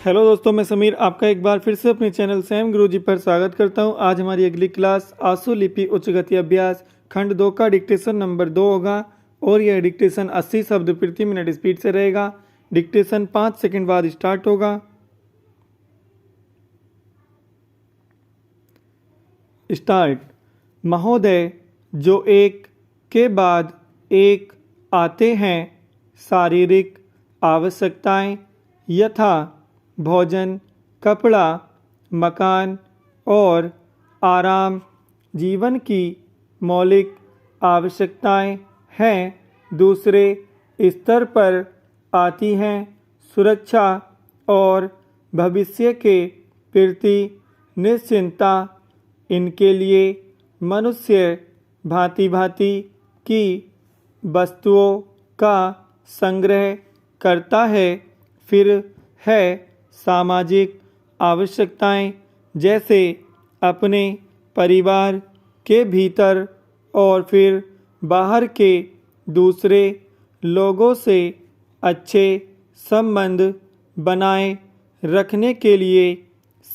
Hello दोस्तों, मैं समीर आपका एक बार फिर से अपने चैनल सैम गुरुजी पर स्वागत करता हूं। आज हमारी अगली क्लास आंसू लिपि उच्च गति अभ्यास खंड 2 का डिक्टेशन नंबर 2 होगा और यह डिक्टेशन 80 शब्द प्रति मिनट स्पीड से रहेगा। डिक्टेशन 5 सेकंड बाद स्टार्ट होगा। स्टार्ट। महोदय, जो एक के बाद एक आते हैं, शारीरिक आवश्यकताएं यथा भोजन, कपड़ा, मकान और आराम जीवन की मौलिक आवश्यकताएं हैं। दूसरे स्तर पर आती हैं सुरक्षा और भविष्य के प्रति निश्चिंतता। इनके लिए मनुष्य भांति भांति की वस्तुओं का संग्रह करता है। फिर है सामाजिक आवश्यकताएं, जैसे अपने परिवार के भीतर और फिर बाहर के दूसरे लोगों से अच्छे संबंध बनाए रखने के लिए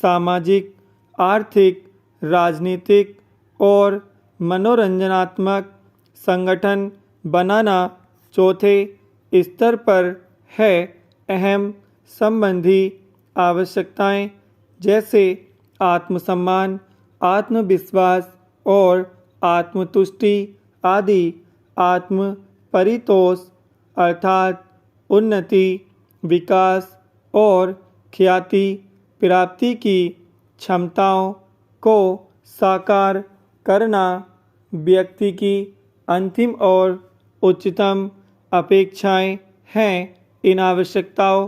सामाजिक, आर्थिक, राजनीतिक और मनोरंजनात्मक संगठन बनाना। चौथे स्तर पर है अहम संबंधी आवश्यकताएं, जैसे आत्मसम्मान, आत्मविश्वास और आत्मतुष्टि आदि। आत्म परितोष अर्थात उन्नति, विकास और ख्याति प्राप्ति की क्षमताओं को साकार करना व्यक्ति की अंतिम और उच्चतम अपेक्षाएं हैं। इन आवश्यकताओं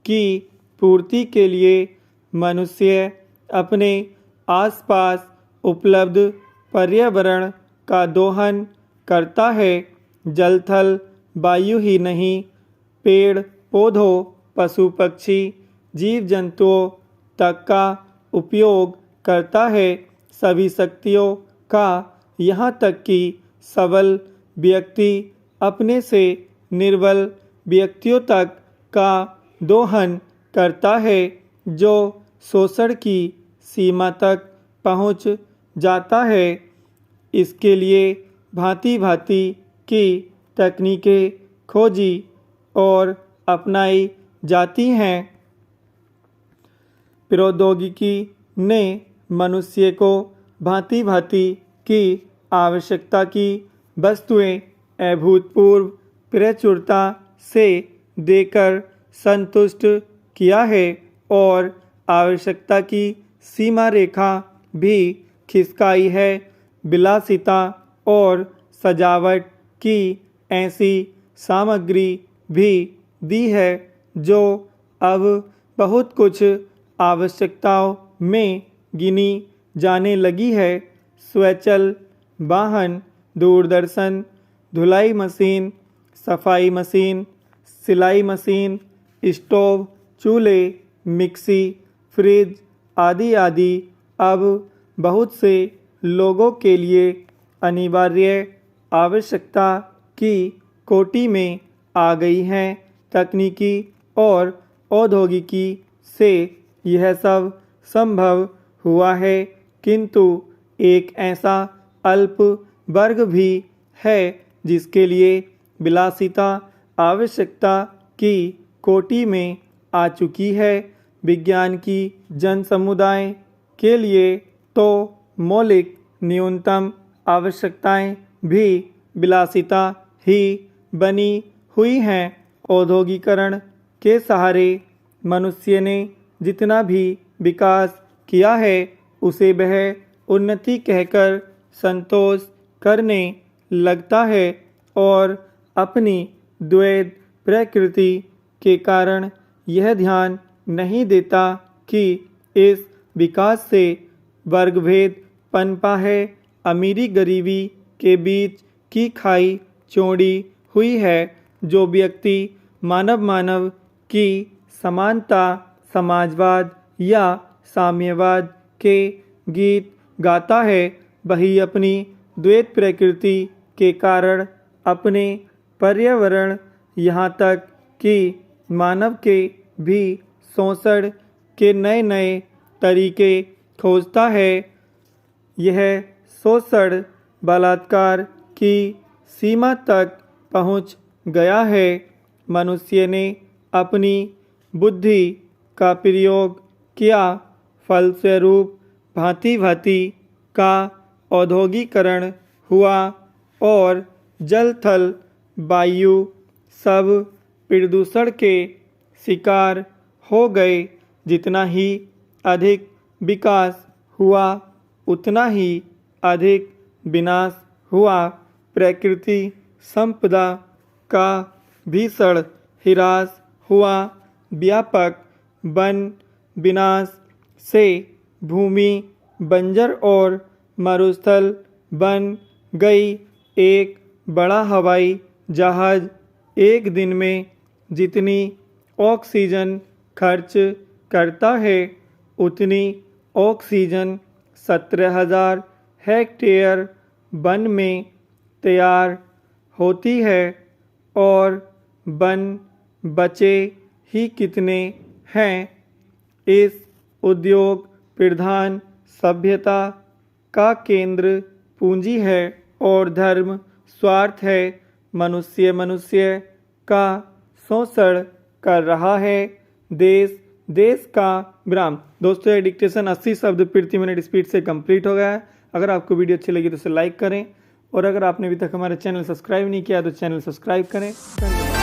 की पूर्ति के लिए मनुष्य अपने आसपास उपलब्ध पर्यावरण का दोहन करता है। जल थल वायु ही नहीं, पेड़ पौधों, पशु पक्षी, जीव जंतुओं तक का उपयोग करता है। सभी शक्तियों का, यहाँ तक कि सबल व्यक्ति अपने से निर्बल व्यक्तियों तक का दोहन करता है, जो शोषण की सीमा तक पहुँच जाता है। इसके लिए भांति भांति की तकनीकें खोजी और अपनाई जाती हैं। प्रौद्योगिकी ने मनुष्य को भांति भांति की आवश्यकता की वस्तुएं अभूतपूर्व प्रचुरता से देकर संतुष्ट किया है और आवश्यकता की सीमा रेखा भी खिसकाई है। विलासिता और सजावट की ऐसी सामग्री भी दी है जो अब बहुत कुछ आवश्यकताओं में गिनी जाने लगी है। स्वचाल वाहन, दूरदर्शन, धुलाई मशीन, सफाई मशीन, सिलाई मशीन, स्टोव, चूल्हे, मिक्सी, फ्रिज आदि आदि अब बहुत से लोगों के लिए अनिवार्य आवश्यकता की कोटि में आ गई हैं। तकनीकी और औद्योगिकी से यह सब संभव हुआ है, किंतु एक ऐसा अल्प वर्ग भी है जिसके लिए विलासिता आवश्यकता की कोटि में आ चुकी है। विज्ञान की जन समुदाय के लिए तो मौलिक न्यूनतम आवश्यकताएं भी विलासिता ही बनी हुई हैं। औद्योगिकरण के सहारे मनुष्य ने जितना भी विकास किया है, उसे वह उन्नति कहकर संतोष करने लगता है और अपनी द्वैध प्रकृति के कारण यह ध्यान नहीं देता कि इस विकास से वर्गभेद पनपा है। अमीरी गरीबी के बीच की खाई चौड़ी हुई है। जो व्यक्ति मानव की समानता, समाजवाद या साम्यवाद के गीत गाता है, वही अपनी द्वैत प्रकृति के कारण अपने पर्यावरण, यहाँ तक कि मानव के भी शोषण के नए नए तरीके खोजता है। यह शोषण बलात्कार की सीमा तक पहुंच गया है। मनुष्य ने अपनी बुद्धि का प्रयोग किया, फलस्वरूप भांति भांति का औद्योगिकरण हुआ और जल थल वायु सब प्रदूषण के शिकार हो गए। जितना ही अधिक विकास हुआ उतना ही अधिक विनाश हुआ। प्रकृति संपदा का भीषण ह्रास हुआ। व्यापक वन विनाश से भूमि बंजर और मरुस्थल बन गई। एक बड़ा हवाई जहाज एक दिन में जितनी ऑक्सीजन खर्च करता है उतनी ऑक्सीजन 17,000 हेक्टेयर वन में तैयार होती है और वन बचे ही कितने हैं। इस उद्योग प्रधान सभ्यता का केंद्र पूंजी है और धर्म स्वार्थ है। मनुष्य का शोषण कर रहा है। देश का विराम। दोस्तों ये डिक्टेशन 80 शब्द प्रति मिनट स्पीड से कंप्लीट हो गया है। अगर आपको वीडियो अच्छी लगी तो इसे लाइक करें और अगर आपने अभी तक हमारे चैनल सब्सक्राइब नहीं किया तो चैनल सब्सक्राइब करें। धन्यवाद।